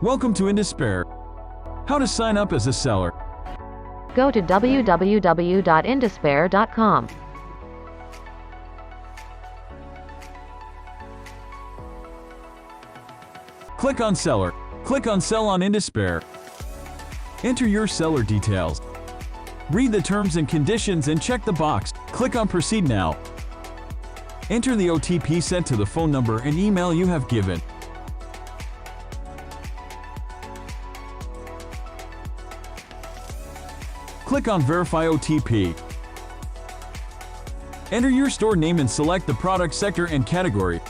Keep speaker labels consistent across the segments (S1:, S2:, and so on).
S1: Welcome to Indispare. How to sign up as a seller.
S2: Go to www.indispare.com.
S1: Click on Seller. Click on Sell on Indispare. Enter your seller details. Read the terms and conditions and check the box. Click on Proceed now. Enter the OTP sent to the phone number and email you have given. Click on Verify OTP. Enter your store name and select the product sector and category.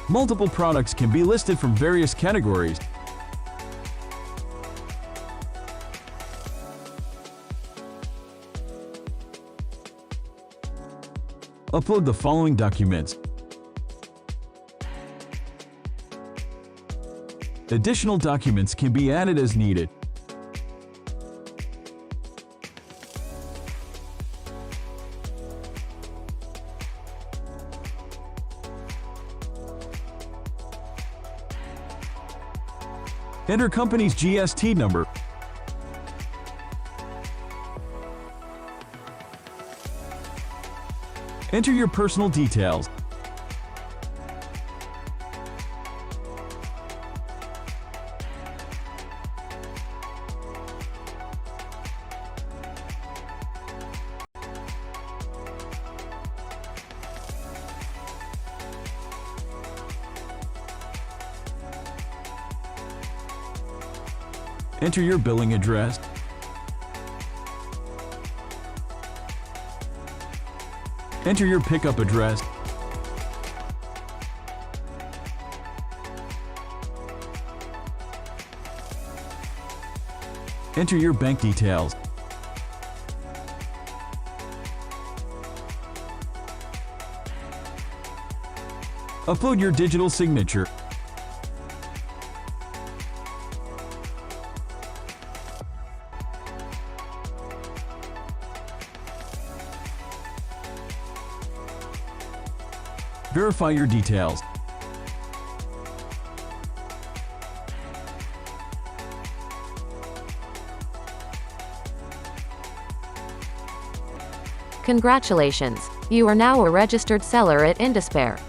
S1: Multiple products can be listed from various categories. Upload the following documents. Additional documents can be added as needed. Enter company's GST number. Enter your personal details. Enter your billing address. Enter your pickup address. Enter your bank details. Upload your digital signature. Verify your details.
S2: Congratulations! You are now a registered seller at Indispare.